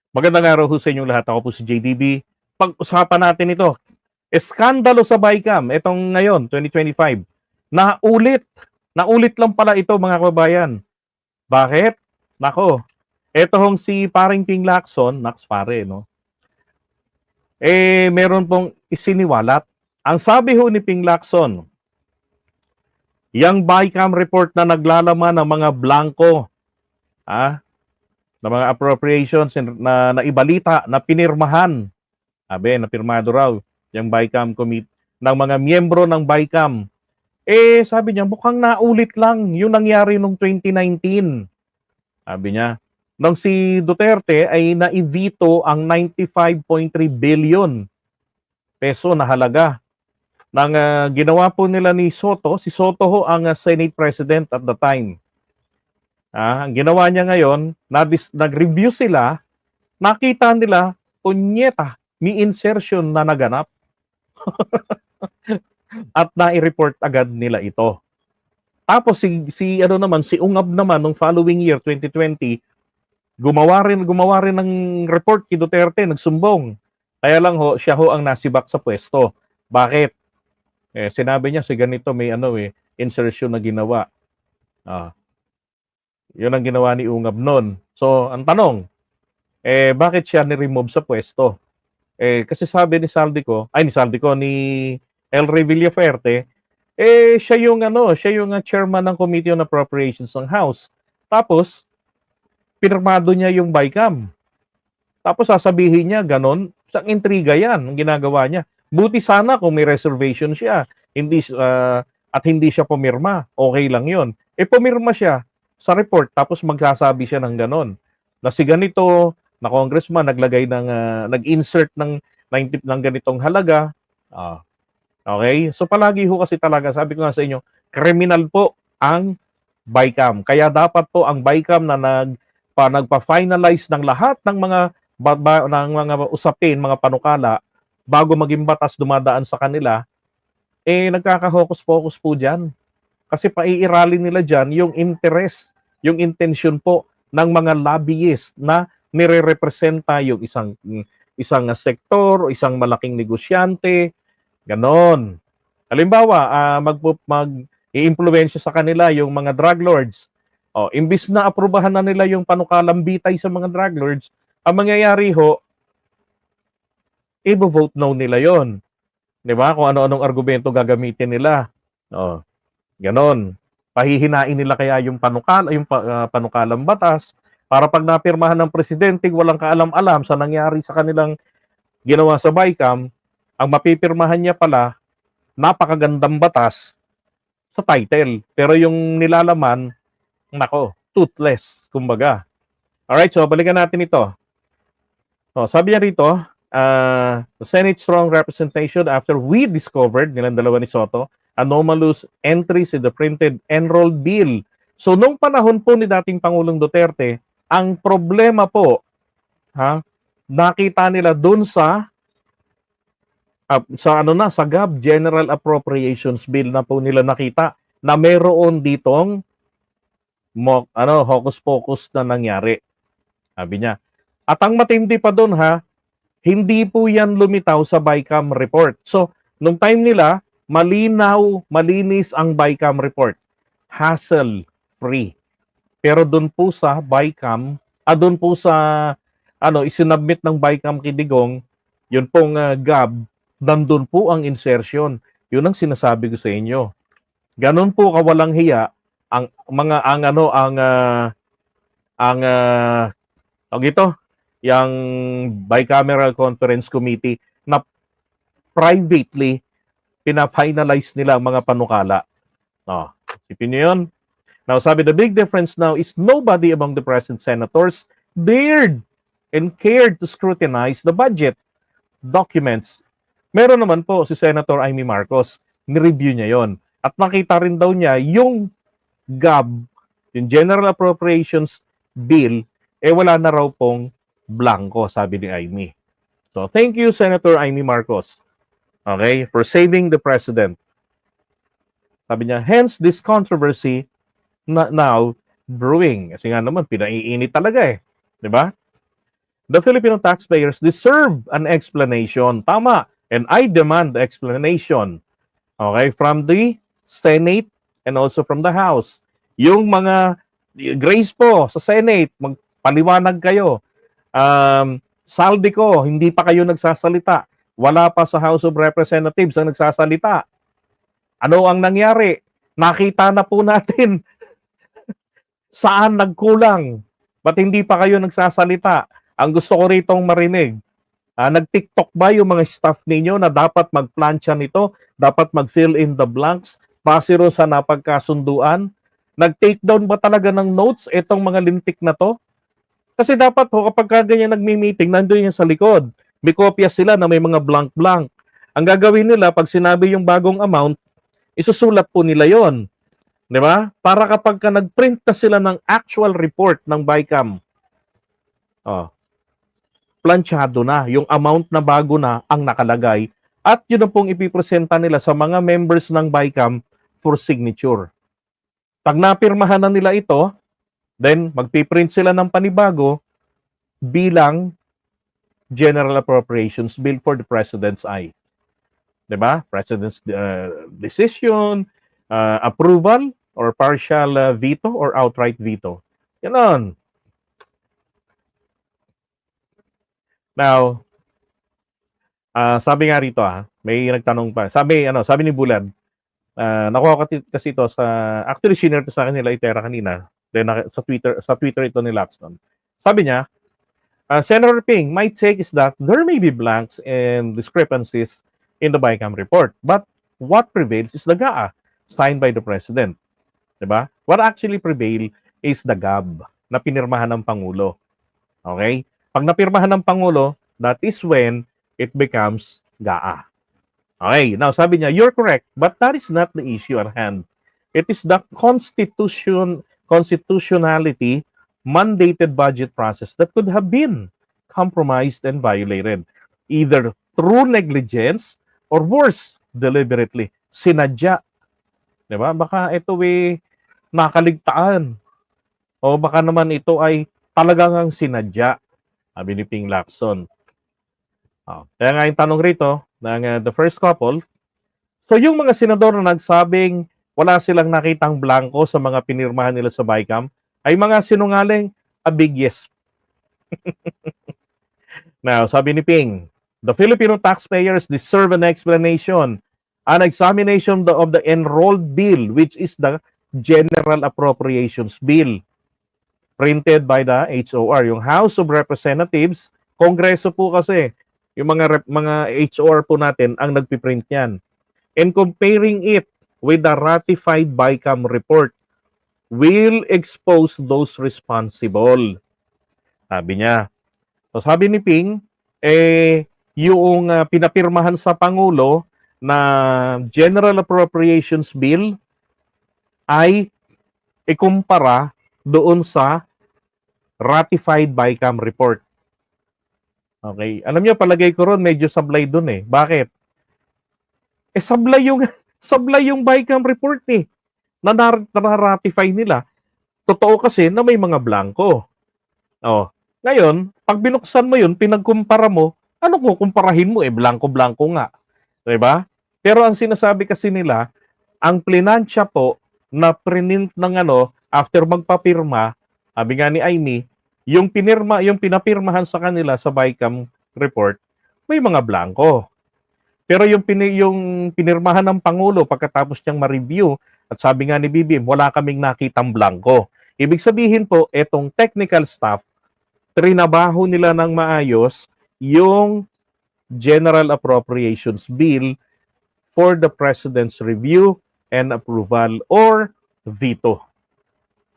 Magandang araw ho sa inyong lahat. Ako po si JDB. Pag-usapan natin ito. Eskandalo sa BICAM. Itong ngayon, 2025. Naulit. Naulit lang pala ito mga kababayan. Bakit? Nako. Ito hong si paring Ping Lacson, Nax pare, no? Meron pong isiniwalat. Ang sabi ho ni Ping Lacson, yung BICAM report na naglalaman ng mga blanco, ng mga appropriations na naibalita, na pinirmahan. Sabi, napirmado raw yung BICAM committee ng mga miyembro ng BICAM. Sabi niya, mukhang naulit lang yung nangyari noong 2019. Sabi niya, nung si Duterte ay naivito ang 95.3 billion peso na halaga ng ginawa po nila ni Soto. Si Soto ho ang Senate President at the time. Ang ginawa niya ngayon, nag-review sila, nakita nila, punyeta, may insertion na naganap. At nai-report agad nila ito. Tapos si Ungab naman nung following year 2020, gumawa rin ng report kay Duterte, nagsumbong. Kaya lang ho, siya ho ang nasibak sa pwesto. Bakit? Sinabi niya si ganito may insertion na ginawa. Yun ang ginawa ni Ungab noon. So, ang tanong, bakit siya ni-remove sa pwesto? Kasi sabi ni El Rey Villaferte, siya yung chairman ng Committee on Appropriations ng House. Tapos pinirmado niya yung BICAM. Tapos sasabihin niya ganon, sa intriga 'yan ang ginagawa niya. Buti sana kung may reservation siya, at hindi siya pumirma, okay lang 'yon. Pumirma siya sa report tapos magsasabi siya ng ganon. Na si ganito na congressman nag-insert ng ganitong halaga. Okay? So palagi ho kasi talaga, sabi ko nga sa inyo, kriminal po ang BICAM. Kaya dapat po ang BICAM na nagpa-finalize ng lahat ng mga usapin, mga panukala, bago maging batas dumadaan sa kanila, nagkaka-hocus-pocus po dyan. Kasi paiiralin nila dyan yung interest, yung intention po ng mga lobbyist na nire-representa yung isang sektor o isang malaking negosyante. Ganon. Halimbawa, i-impluwensya sa kanila yung mga drug lords. Imbis na aprubahan na nila yung panukalang bitay sa mga drug lords, ang mangyayari ho, i-vote no nila yon. 'Di ba? Kung ano-anong argumento gagamitin nila. Ganon. Pahihinain nila kaya yung panukalang batas para pag napirmahan ng presidente, walang kaalam-alam sa nangyari sa kanilang ginawa sa BICAM, ang mapipirmahan niya pala, napakagandang batas sa title. Pero yung nilalaman, nako, toothless, kumbaga. Alright, so balikan natin ito. Sabi niya rito, the Senate strong representation after we discovered, nilang dalawa ni Soto, anomalous entries in the printed enrolled bill. So, nung panahon po ni dating Pangulong Duterte, ang problema po, nakita nila dun sa GAB, General Appropriations Bill, na po nila nakita na mayroon ditong hocus-pocus na nangyari. Sabi niya. At ang matindi pa doon hindi po yan lumitaw sa BICAM report. So, nung time nila, malinis ang BICAM report. Hassle-free. Pero doon po sa BICAM, doon po sa isinubmit ng BICAM kay Digong, yun pong GAB, nandun po ang insertion. Yun ang sinasabi ko sa inyo. Ganon po kawalang hiya yung bicameral conference committee na privately pina-finalize nila ang mga panukala. Isipin niyo yun. Now, sabi, the big difference now is nobody among the present senators dared and cared to scrutinize the budget documents. Meron naman po si Senator Amy Marcos, ni-review niya yon. At nakita rin daw niya yung GAB, yung General Appropriations Bill, wala na raw pong blanco, sabi ni Amy. So, thank you, Senator Amy Marcos, okay, for saving the president. Sabi niya, hence this controversy now brewing. Kasi nga naman, pinaiinit talaga di ba? The Filipino taxpayers deserve an explanation. Tama. And I demand explanation. Okay? From the Senate and also from the House. Yung mga grace po sa Senate, magpaliwanag kayo. Saldi ko, hindi pa kayo nagsasalita. Wala pa sa House of Representatives ang nagsasalita. Ano ang nangyari? Nakita na po natin saan nagkulang. Ba't hindi pa kayo nagsasalita? Ang gusto ko ritong marinig, nag-TikTok ba yung mga staff ninyo na dapat magplansya nito? Dapat mag-fill in the blanks? Base ro sa napagkasunduan? Nag-take down ba talaga ng notes itong mga lintik na to? Kasi dapat ho, kapag ganyan nagmi-meeting, nandun yan sa likod. May kopya sila na may mga blank-blank. Ang gagawin nila, pag sinabi yung bagong amount, isusulat po nila yon, di ba? Para kapag ka nag-print na sila ng actual report ng BICAM, planchado na, yung amount na bago na ang nakalagay, at yun na pong ipipresenta nila sa mga members ng BICAM for signature. Pag napirmahan na nila ito, then magpiprint sila ng panibago bilang General Appropriations Bill for the President's eye. Diba? President's decision, approval, or partial veto, or outright veto. Ganon. Now, sabi nga rito, may nagtanong pa. Sabi ni Bulan, nakuha ko kasi ito sa, actually, shinare to sa akin nila Itera kanina. Then, sa Twitter ito ni Laxton. Sabi niya, Senator Ping, my take is that there may be blanks and discrepancies in the BICAM report. But what prevails is the GAA signed by the President. Diba? What actually prevail is the GAB na pinirmahan ng Pangulo. Okay? Pag napirmahan ng Pangulo, that is when it becomes GAA. Okay, now sabi niya, you're correct, but that is not the issue at hand. It is the constitutionality mandated budget process that could have been compromised and violated, either through negligence or worse, deliberately. Sinadya. Diba? Baka ito nakaligtaan. O baka naman ito ay talagang sinadya. Sabi ni Ping Lacson. Kaya nga yung tanong rito ng the first couple, so yung mga senador na nagsabing wala silang nakitang blanco sa mga pinirmahan nila sa BICAM, ay mga sinungaling, a big yes. Now, sabi ni Ping, the Filipino taxpayers deserve an explanation, an examination of the enrolled bill, which is the General Appropriations Bill, printed by the HOR. Yung House of Representatives, Kongreso po kasi, yung mga HOR po natin ang nagpiprint yan. And comparing it with the ratified BICAM report will expose those responsible. Sabi niya. So sabi ni Ping, yung pinapirmahan sa Pangulo na General Appropriations Bill ay ikumpara doon sa ratified BICAM report. Okay. Alam niyo, palagay ko ron, medyo sablay doon eh. Bakit? Sablay yung BICAM report eh. Na-ratify nila. Totoo kasi na may mga blanco. Ngayon, pag binuksan mo yun, pinagkumpara mo, ano kung kumparahin mo? Blanco-blanco nga. Diba? Pero ang sinasabi kasi nila, ang plinansya po na print ng after magpapirma, sabi nga ni Aimee, yung pinapirmahan sa kanila sa BICAM report, may mga blanco. Pero yung pinirmahan ng Pangulo pagkatapos niyang ma-review, at sabi nga ni Bibim, wala kaming nakitang blanco. Ibig sabihin po, etong technical staff, trinabaho nila ng maayos yung General Appropriations Bill for the President's review and approval or veto.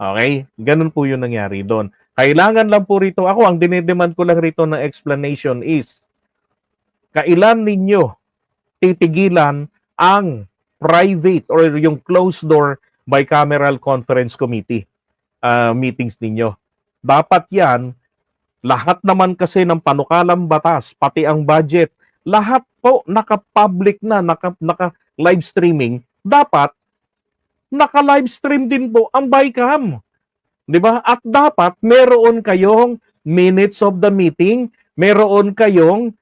Okay? Ganun po yung nangyari doon. Kailangan lang po rito, ako ang dinidemand ko lang rito na explanation is, kailan ninyo titigilan ang private or yung closed door bicameral conference committee meetings ninyo. Dapat yan, lahat naman kasi ng panukalang batas, pati ang budget, lahat po naka-public na, naka-live streaming, dapat naka-live stream din po ang BICAM. Di ba? At dapat meron kayong minutes of the meeting, meron kayong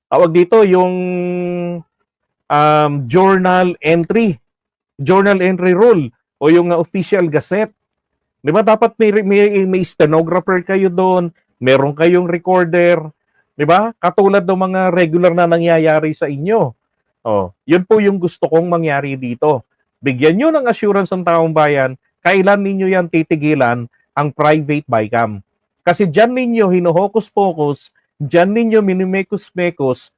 tawag dito yung journal entry rule o yung official gazette. 'Di ba dapat may stenographer kayo doon, meron kayong recorder, 'di ba? Katulad ng mga regular na nangyayari sa inyo. Oh, 'yun po yung gusto kong mangyari dito. Bigyan niyo ng assurance ang taong bayan, kailan ninyo yan titigilan ang private bycam. Kasi diyan ninyo hino-hocus-pocus, diyan ninyo minimekus-mekus,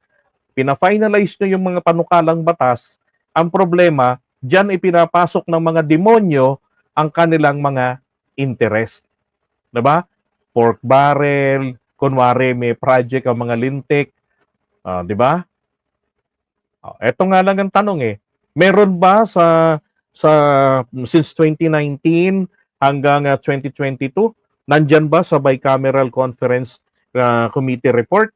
pina-finalize nyo yung mga panukalang batas. Ang problema, diyan ipinapasok ng mga demonyo ang kanilang mga interest. Diba? Pork barrel, kunwari may project ang mga lintik. Diba? Ito nga lang ang tanong meron ba since 2019 hanggang 2022, nandyan ba sa bicameral conference committee report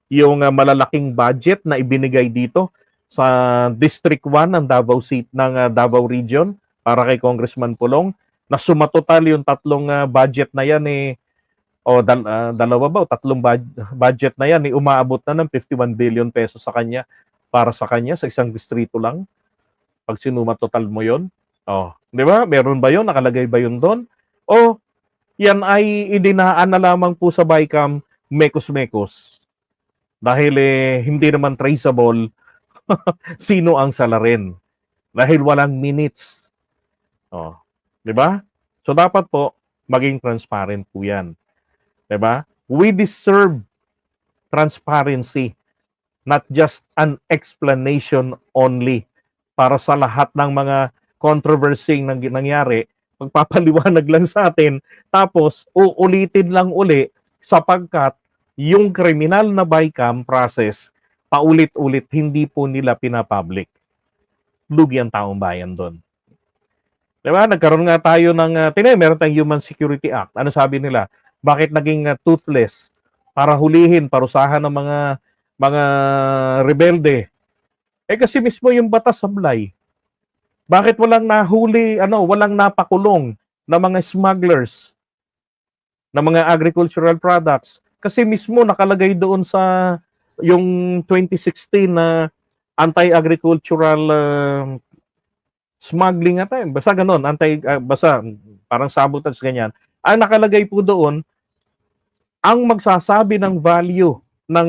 yung malalaking budget na ibinigay dito sa District 1 ng Davao City ng Davao Region para kay Congressman Pulong na sumatotal yung tatlong budget na yan dalawa ba o tatlong budget na yan umaabot na ng 51 billion pesos sa kanya para sa kanya sa isang distrito lang pag sinumatotal mo yon. Di ba? Meron ba yon? Nakalagay ba yun doon? O yan ay idinaan na lamang po sa BICAM mekos-mekos. Dahil hindi naman traceable sino ang salarin. Dahil walang minutes. Di ba? So dapat po maging transparent po yan. Di ba? We deserve transparency, not just an explanation only para sa lahat ng mga controversy nangyari. Magpapaliwanag lang sa atin, tapos uulitin lang uli sapagkat yung kriminal na BICAM process, paulit-ulit hindi po nila pinapublic. Lugi ang taong bayan doon. Diba? Nagkaroon nga tayo ng, meron tayong Human Security Act. Ano sabi nila? Bakit naging toothless? Para hulihin, parusahan ng mga rebelde. Kasi mismo yung batas sablay. Bakit walang nahuli, walang napakulong na mga smugglers na mga agricultural products? Kasi mismo nakalagay doon sa yung 2016 na anti-agricultural smuggling ata. Basta ganon, basta parang sabotage ganyan. Ang nakalagay po doon, ang magsasabi ng value ng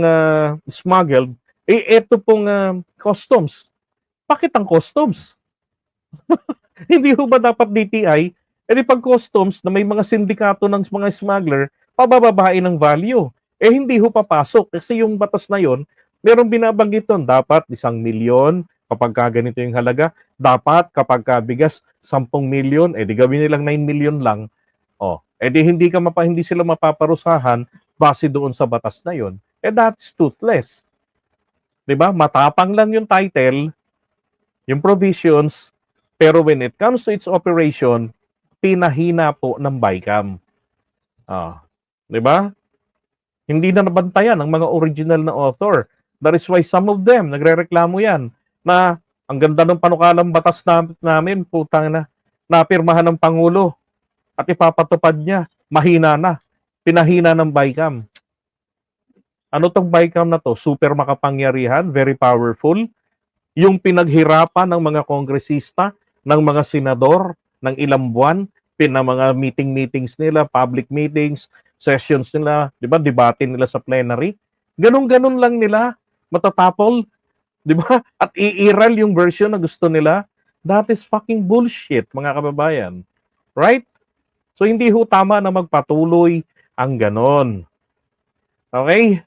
smuggled, ito pong customs. Bakit ang customs? Hindi ho ba dapat DTI? Pag customs na may mga sindikato ng mga smuggler, pabababain ng value. Hindi ho papasok. Kasi yung batas na yon, merong binabanggit doon. Dapat 1 milyon kapag ganito yung halaga. Dapat kapag bigas 10 milyon, di gawin nilang 9 milyon lang. Hindi sila mapaparusahan base doon sa batas na yon. That's toothless. Diba? Matapang lang yung title, yung provisions, pero when it comes to its operation, pinahina po ng BICAM. Diba? Hindi na nabantayan ang mga original na author. That is why some of them, nagre-reklamo yan, na ang ganda ng panukalang batas namin, putang na, napirmahan ng Pangulo at ipapatupad niya, mahina na, pinahina ng BICAM. Ano tong BICAM na to? Super makapangyarihan, very powerful. Yung pinaghirapan ng mga kongresista, ng mga senador, ng ilang buwan, mga meetings nila, public meetings, sessions nila, di ba, debate nila sa plenary. Ganun-ganun lang nila, matatapol, di ba? At iiral yung version na gusto nila. That is fucking bullshit, mga kababayan. Right? So, hindi ho tama na magpatuloy ang ganon. Okay?